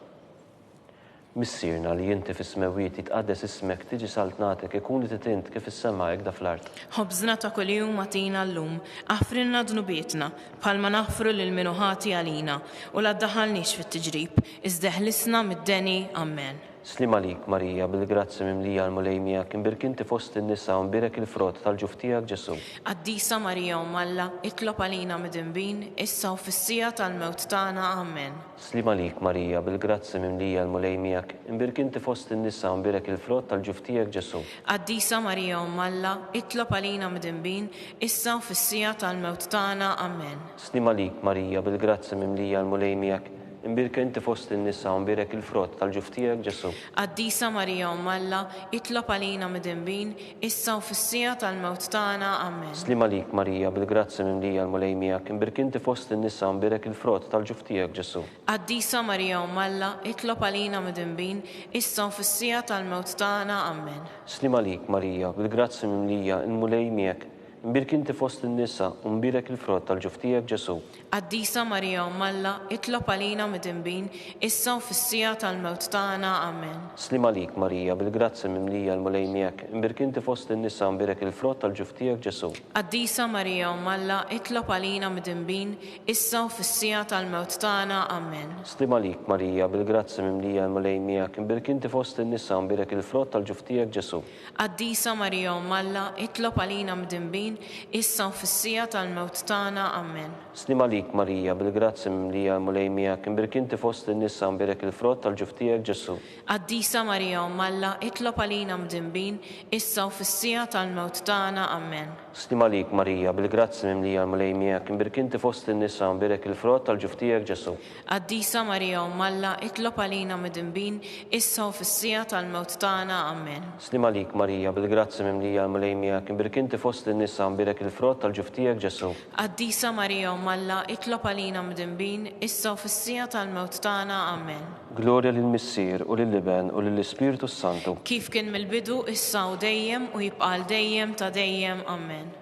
Missierna li inti fis-smewiet jitqaddes ismek tiġi saltnatek ikun li titint kif is-sema hekk da fl-art. Ħobżna ta' kuljum atina llum, aħfrilna dnubietna bħalma naħfru lil min ħati għalina u la ddaħħalniex fit-tiġrib, iżda ħlisna mid-deni Amen. Slim għalik, Marija, bil-grazzi mimlija l-mulejmija, kien birkinti fost in-nisa u mbirek il-frott tal-ġuf tiegħek Ġesu. Qaddisa Marija Malla, itlob għalina mid-inbin, issa u fissija tal-mewt tagħna Amen. Slim għalik, Marija, bil-grazzi mimlija l-mulejmija, kien birkinti fost in-nisa u mbirek il-frott tal-ġuf tiegħek Ġesu. Qaddisa Marija Malla, itlob għalina mid-inbin, issa u fissija tal-mewt tagħna Amen. Slim għalik, Marija, bil-grazzi mimlija l-mulejmija, imbirka inti fost in-nisa u mbirek il-frott tal-ġuf tiegħek Ġesu. Qaddisa Marija Malla, itlob għalina mid-inbin, issa u fissija tal-mewt tagħna Amen. Slim għalik, Marija, bil-grazzi mimlija l-mulejmija, imbirka inti fost in-nisa u mbirek il-frott tal-ġuf tiegħek Ġesu. Qaddisa Marija Malla, itlob għalina mid-inbin, issa u fissija tal-mewt tagħna Amen. Slim għalik, Marija, bil-grazzi mimlija l-mulejmija, imbirka inti fost in-nisa u mbirek il-frott tal-ġuf tiegħek Ġesu. Qaddisa Marija Malla, itlob għalina mid-inbin, issa u fissija tal-mewt tagħna Amen. Slim għalik, Marija, bil-grazzi mimlija l-mulejmijak, imbirka inti fost in-nisa u mbirek il-frott tal-ġuf tiegħek Ġesu. Qaddisa Marija Malla, itlob għalina mid-inbin, issa u fissija tal-mewt tagħna Amen. Slim għalik, Marija, bil-grazzi mimlija l-mulejmijak, imbirka inti fost in-nisa u mbirek il-frott tal-ġuf tiegħek Ġesu. Qaddisa Marija Malla, itlob għalina mid-inbin, issa u fissija tal-mewt tagħna Amen. Slim għalik, Marija, bil-grazzi mimlija l-mulejmijak, imbirka inti fost in-nisa u mbirek il-frott tal-ġuf tiegħek Ġesu. Qaddisa Marija Malla, itlob għalina mid-inbin, issa u fissija tal-mewt tagħna Amen. Slim għalik, Marija, bil-grazzi mimlija l-mulejmijak, imbirka inti fost in-nisa u mbirek il-frott tal-ġuf tiegħek Ġesu. Qaddisa Marija Malla, itlob għalina mid-inbin, issa u fissija tal-mewt tagħna Amen. Slim għalik, Marija, bil-grazzi mimlija l-mulejmijak, imbirka inti fost in-nisa u mbirek il-frott tal-ġuf tiegħek Ġesu. Qaddisa Marija Malla, itlob għalina mid-inbin, issa u fissija tal-mewt tagħna Amen. Glorja lill-Missier u lill-Iben u lill-Ispiritu Santu. Kif kien mill-bidu, issa u dejjem u jibqal dejjem ta' dejjem Amen.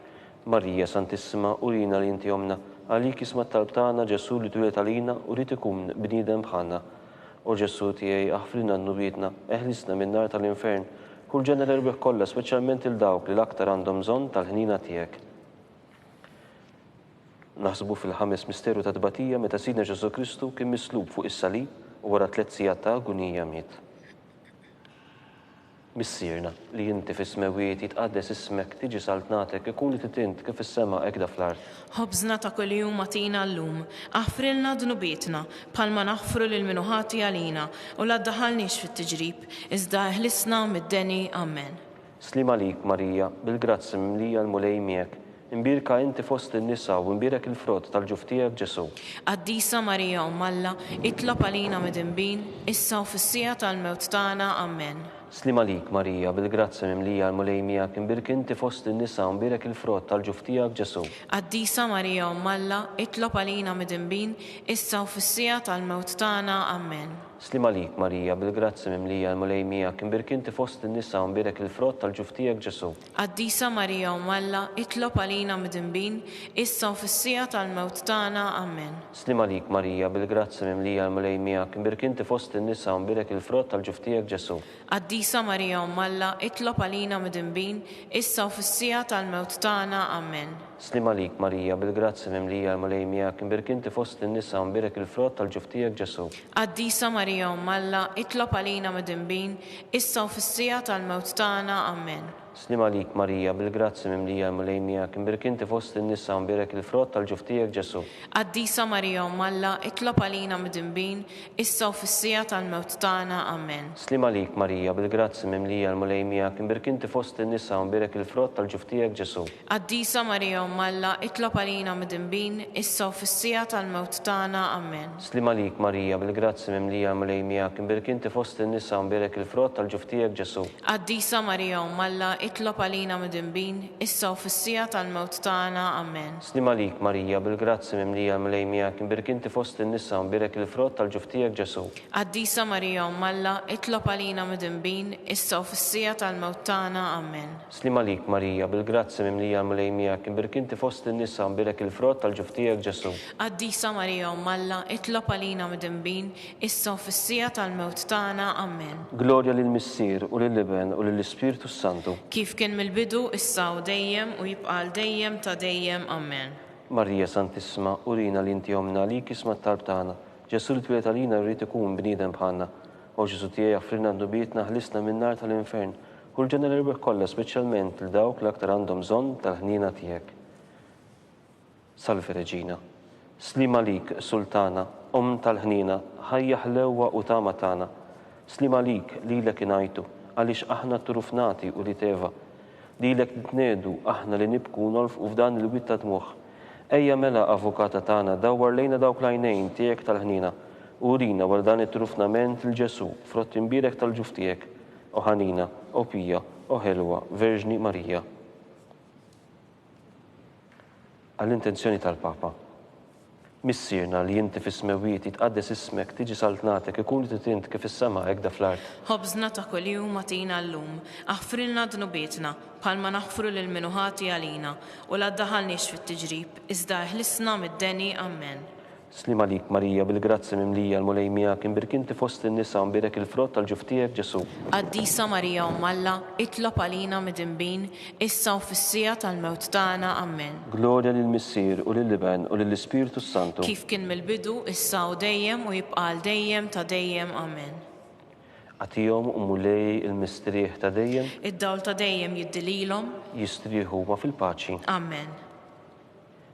Marija Santissima, urina li inti omna, għalik isma talb tagħna Ġesu li tulet għalina u li tikun bniedem bħalna. O Ġesu tiegħi aħfrilna n-nubietna, eħlisna min-nar tal-infern, kull ġenera l-irbeħ kollha, speċjalment il-dawk li l-aktar għandhom bżonn tal-ħnina tiegħek. Naħsbu fil-ħames misteru ta' tbatija meta Sidna Ġesu Kristu kien mislub fuq is-salib u wara 3 sigħat ta' agonija miet. Missierna li inti fis-smewiet jitqaddes ismek tiġi saltnatek ikun li titint kif is-sema hekk da fl-art. Ħobżna ta' kuljum atina llum, aħfrilna dnubietna bħalma naħfru lil min ħati għalina u la ddaħħalniex fit-tiġrib, iżda ħlisna mid-deni Amen. Slim għalik, Marija, bil-grazzi mimlija l-mulejmijak, imbirka inti fost in-nisa u imbirek il-frott tal-ġuf tiegħek Ġesu. Qaddisa Marija Malla, itlob għalina mid-inbin, issa u fissija tal-mewt tagħna Amen. Slim għalik, Marija, bil-grazzi mimlija l-mulejmijak, imbirka inti fost in-nisa u imbirek il-frott tal-ġuf tiegħek Ġesu. Qaddisa Marija Malla, itlob għalina mid-inbin, issa u fissija tal-mewt tagħna Amen. Slim għalik, Marija, bil-grazzi mimlija l-mulejmijak, imbirka inti fost in-nisa u imbirek il-frott tal-ġuf tiegħek Ġesu. Qaddisa Marija Malla, itlob għalina mid-inbin, issa u fissija tal-mewt tagħna Amen. Slim għalik, Marija, bil-grazzi mimlija l-mulejmijak, imbirka inti fost in-nisa u imbirek il-frott tal-ġuf tiegħek Ġesu. Qaddisa Marija Malla, itlob għalina mid-inbin, issa u fissija tal-mewt tagħna Amen. Slim għalik, Marija, bil-grazzi mimlija l-mulejmijak, imbirka inti fost in-nisa u imbirek il-frott tal-ġuf tiegħek Ġesu. Qaddisa Marija Malla, itlob għalina mid-inbin, issa u fissija tal-mewt tagħna Amen. Slim għalik, Marija, bil-grazzi mimlija l-mulejmijak, imbirka inti fost in-nisa u imbirek il-frott tal-ġuf tiegħek Ġesu. Qaddisa Marija Malla, itlob għalina mid-inbin, issa u fissija tal-mewt tagħna Amen. Slim għalik, Marija, bil-grazzi mimlija l-mulejmijak, imbirka inti fost in-nisa u imbirek il-frott tal-ġuf tiegħek Ġesu. Qaddisa Marija Malla, itlob għalina mid-inbin, issa u fissija tal-mewt tagħna Amen. Slim għalik, Marija, bil-grazzi mimlija l-mulejmijak, imbirka inti fost in-nisa u imbirek il-frott tal-ġuf tiegħek Ġesu. Qaddisa Marija Malla, itlob għalina midinbin, issa u fis-sija tal-mewt tagħna. Amen. Slima lik Marija, bil-grazzi mimlija mlej miegħek, imbirek inti fost in-nisa imbirek il-frott tal-ġuf tiegħek Ġesu. Qaddisa Marija Umm Alla, itlob għalina midinbin, issa u fis-sija tal-mewt tagħna. Amen. Slima lik Marija, bil-grazzi mimlija mlej miegħek, imbirek inti fost in-nisa imbirek il-frott tal-ġuf tiegħek Ġesu. Qaddisa Marija Umm Alla, itlob għalina midinbin, issa u fis-sija tal-mewt tagħna. Amen. Glorja lill-Missier u lill-Iben u lill-Ispiritu Santu. Kif kien mill-bidu, issa u dejjem u jibqa' dejjem ta' dejjem. Amen. Marija Santissima, urina li inti omna li kisma talb tagħna. Ġesu li twilet għalina rrid ikun bniedem bħalna. O Ġesu tiegħi jaffrilna ndubietna ħlisna min-nar tal-infern. U l-ġenna l-irbeħ kollha speċjalment l dawk l-aktar għandhom bżonn tal-ħnina tiegħek. Salve Reġina. Slima lik, Sultana, tal-ħnina, ħajja ħlewwa u tama tagħna. Slima lik lilek ingħajtu, għaliex aħna turufnati u li teva. Lilek nitnedu aħna li nibku nolfqu f'dan il-witta dmuħ. Ejja mela avukata tagħna dawwar lejna dawk l-għajnejn tiegħek tal-ħnina. Urina wara dan it-trufnament il-Ġesu frott imbirek tal-ġuf tiegħek. O ħanina, o pija, o ħelwa, Verġni Marija. Għall-intenzjoni tal-Papa. Missierna li inti fis-smewiet jitqaddes ismek tiġi saltnatek ikun li titint kif is-sema hekk da fl-art. Ħobżna ta' kuljum agħtina llum, aħfrilna dnubietna bħalma naħfru lil min ħati għalina u la ddaħħalniex fit-tiġrib, iżda ħlisna mid-deni. Amen. Slima lik Marija, bil-grazzi mimlija l-mulej miegħek, imbirek inti fost in-nisa imbirek il-frott tal-ġuf tiegħek Ġesu. Qaddisa Marija Umm Alla, itlob għalina midinbin, issa u fis-sija tal-mewt tagħna. Amen. Glorja lill-Missier u lill-Iben u lill-Ispiritu Santu. Kif kien mill-bidu, issa u dejjem u jibqa' dejjem ta' dejjem. Amen. Għatihom u mulej il-mistrieħ ta' dejjem. Id-dawl ta' dejjem jiddililhom. Jistrieħu ma fil-paċi. Amen.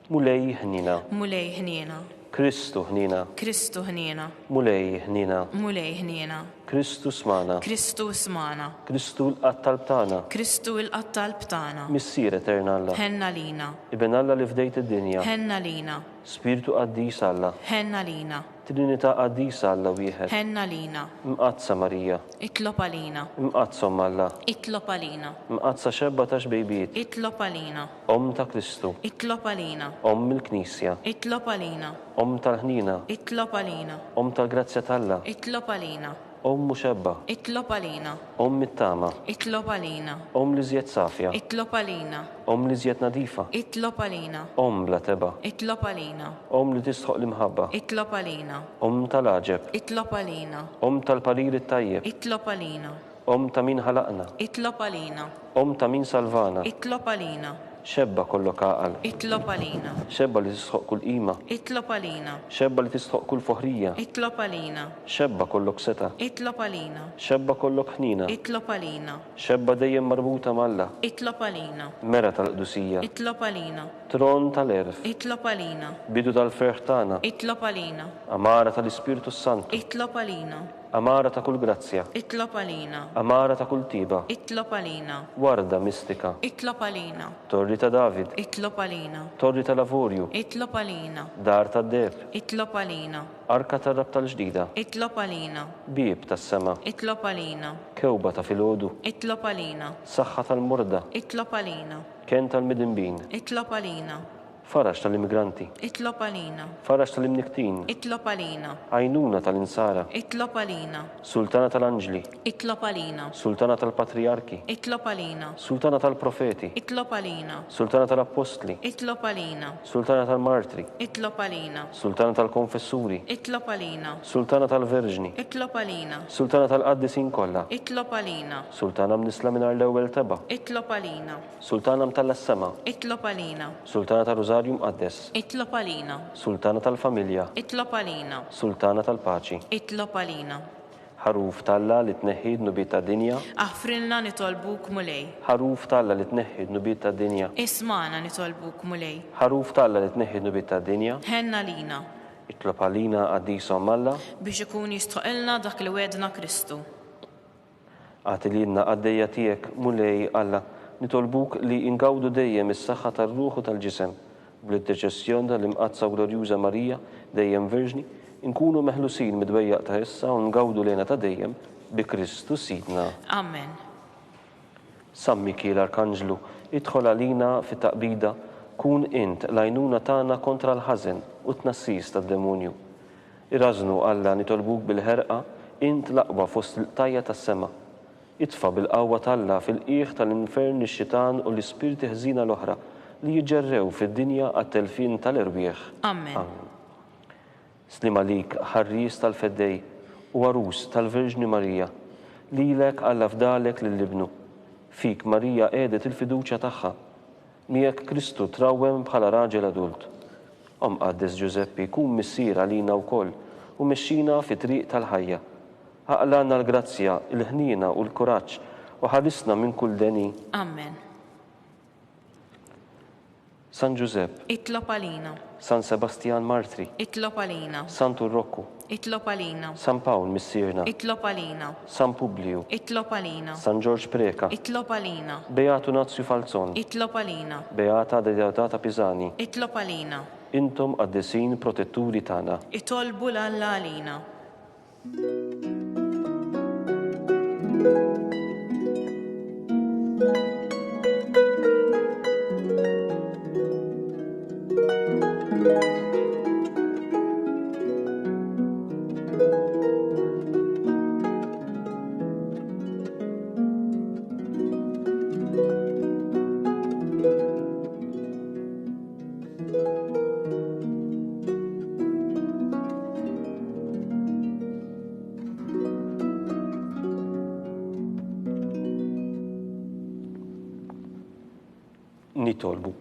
Mulej ħnina. Mulej ħniena. Kristu ħnina. Kristu ħniena. Mulej ħnina. Mulej ħniena. Kristu smana. Kristu smana. Kristu l-qattalb tagħna. Kristu l-qattalb tagħna. Missier Eterna Alla. Ħenna lina. Iben Alla li fdejt id-dinja. Ħenna lina. Spiritu qaddis Alla. Ħenna lina. Trinità qaddisa Alla wieħed. Ħenna lina. Mqazza Marija. Itlob għalina. Mqazza Alla. Itlob għalina. Mqazza xebba ta' xbejbiet. Itlob għalina. Ta' Kristu. Itlob għalina. Il-Knisja. Itlob għalina. Tal-ħnina. Itlob għalina. Tal-grazzja talla. Itlob għalina. Muxebba. Itlob għalina. Mit-tama. Itlob għalina. Li żjed safja. Itlob għalina. Li żjed nadifa. Itlob għalina. Bla teba. Itlob għalina. Li tisħoq l-imħabba. Itlob għalina. Tal-aġeb. Itlob għalina. Tal-parir it-tajjeb. Itlob għalina. Ta' min ħalaqna. Itlob għalina. Ta' min salvana. Itlob għalina. Xebba kollok għaqal. Itlob għalina. Xebba li tisħoq kull qima. Itlob għalina. Xebba li tisħoq kull foħrija. Itlob għalina. Xebba kollok seta. Itlob għalina. Xebba kollok ħnina. Itlob għalina. Xebba dejjem marbuta malla. Itlob għalina. Mera tal-qdusija. Itlob għalina. Tron tal-erf. Itlob għalina. Bidu tal-ferħ tagħna. Itlob għalina. Amara tal-Ispiritu Santu. Itlob għalina. Amara ta' kull grazzja. Itlob għalina. Amara ta' kull tiba. Itlob għalina. Warda mistika. Itlob għalina. Torri ta' David. Itlob għalina. Torri ta' Lavorju. Itlob għalina. Dar ta' Deb. Itlob għalina. Arka ta' Rab tal-ġdida. Itlob għalina. Bib tas-sema. Itlob għalina. Kewba ta' filgħodu. Itlob għalina. Saħħa tal-murda. Itlob għalina. Ken tal-midinbin. Itlob għalina. Farax tal-immigranti. Itlob għalina. Farax tal-imniktin. Itlob għalina. Għajnuna tal-insara. Itlob għalina. Sultana tal-anġli. Itlob għalina. Sultana tal-patriarki. Itlob għalina. Sultana tal-profeti. Itlob għalina. Sultana tal-apostli. Itlob għalina. Sultana tal-martri. Itlob għalina. Sultana tal-konfessuri. Itlob għalina. Sultana tal-verġni. Itlob għalina. Sultana tal-qaddisin kollha. Itlob għalina. Sultana mnisla minar l-ewwel teba. Itlob għalina. Sultana mtalla-sema. Itlob għalina. Sultana tal-Rożarju mqaddes. Itlob għalina. Sultana tal-familja. Itlob għalina. Sultana tal-paċi. Itlob għalina. Ħaruf talla li tneħħid nubiet ta' dinja. Aħfrilna nitolbuk mulej. Ħaruf talla li tneħħid nubiet ta' dinja. Ismana nitolbuk mulej. Ħaruf talla li tneħħid nubiet ta' dinja. Ħenna lina. Itlob għalina għaddisom Alla. Biex ikun jistoqilna dak li wedna Kristu. Għatilina għaddejja tiegħek mulej Alla. Nitolbuk li ingawdu dejjem is-saħħa tar-ruħ u tal-ġisem. Bl-interċessjon tal-imqazza glorjuża Marija, dejjem Verġni, inkunu meħlusin midwejjaq ta' issa u ngawdu lejna ta' dejjem bi Kristu Sidna. Amen. San Mikiel Arkanġlu, idħol għalina fit taqbida, kun int l-għajnuna tagħna kontra l-ħażen u tnassis tad-demonju. Irrażnu Alla nitolbuk bil-ħerqa, int l-aqwa fost l-tajja tas-sema. Itfa' bil-qawwa talla fil-qiegħ tal-infern ix-xitan u l-ispirti ħżina l-oħra li jiġġerrew fid-dinja għat-telfin tal-irbieħ. Amen. Slim għalik ħarris tal-feddej u għarus tal-Verġni Marija, lilek Alla fdalek lill-ibnu. Fik Marija għedet il-fiduċja tagħha, miegħek Kristu trawwem bħala raġel adult. Qaddes Giuseppi kun missier għalina wkoll u mexxina fi triq tal-ħajja. Aqlana l-grazzja, il-ħnina u l-kuraġġ u ħarisna minn kull deni. Amen. San Giuseppe, Itlob għalina. San Sebastian Martri, Itlob għalina. San Turrokku, Itlob għalina. San Pawl missierna, Itlob għalina. San Publiu, Itlob għalina. San George Preka, Itlob għalina. Beatu Nazju Falzon, Itlob għalina. Beata Deodata Pisani, Itlob għalina. intom għaddesin protetturi tagħna. Itolbu l-Alla għalina. Nitolbu.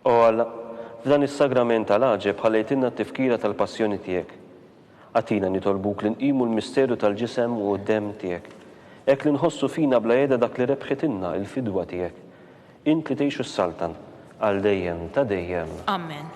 O Alla, f'dan is-sagrament tal-ħaġeb ħallejtinna t-tifkira tal-passjoni tiegħek. Għatina nitolbuk li nqimu l-misteru tal-ġisem u d-dem tiegħek. Hekk li nħossu fina bla jeda dak li rebħitinna il-fidwa tiegħek. Int li tgħixu s-saltan għal dejjem ta' dejjem. Amen.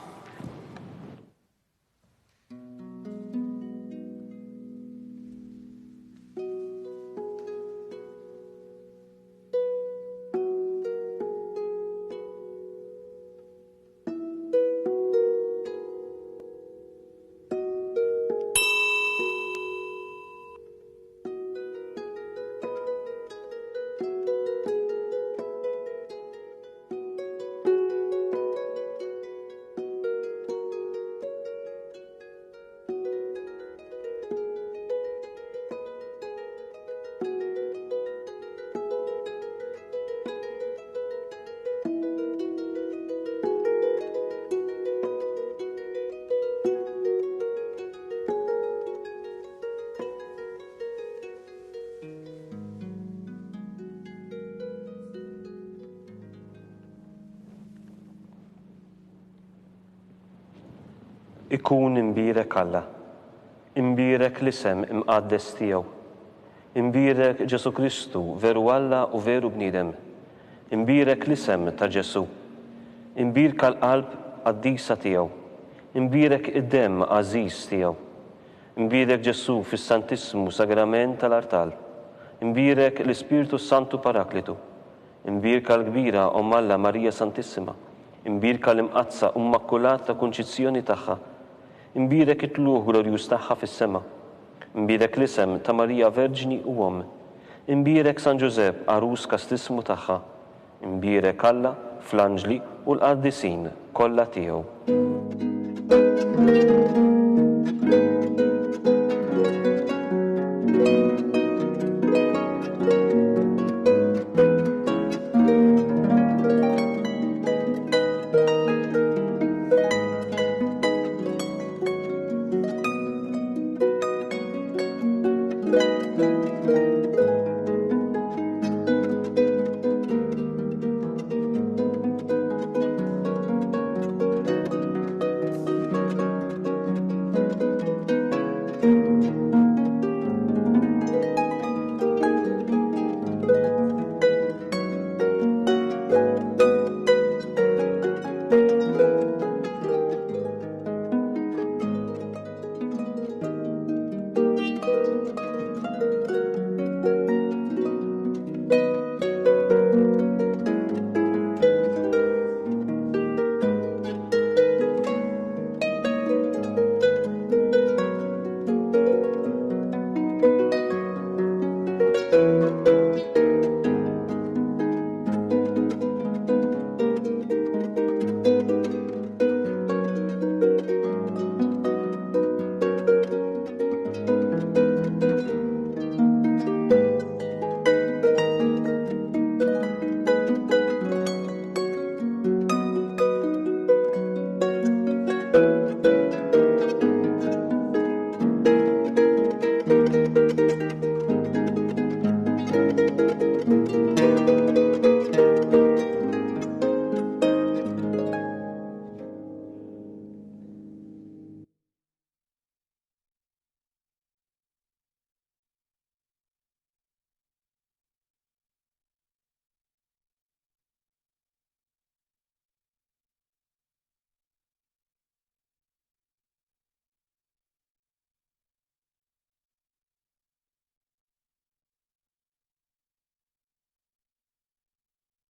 Ikun imbirek Alla, imbirek l-isem imqaddes tiegħu, imbirek Ġesu Kristu veru Alla u veru bniedem, imbirek l-isem ta' Ġesu, imbirka l-qalb qaddisa tiegħu, imbirek id-dem għażiż tiegħu, imbirek Ġesu fis-Santissimu Sagrament tal-Artal, imbirek l-Ispirtu Santu Paraklitu, imbirka l-kbira Alla Marija Santissima, imbirka l-imqazza Immakkulata Kunċizzjoni tagħha, imbirek it-tluħ glorjuż tagħha fis-sema, imbirek l-isem ta' Marija Verġni u Om, imbirek San Giuseppe Arus kastismu tagħha, imbirek Alla fl-anġli u l-qaddisin kollha tiegħu. thank you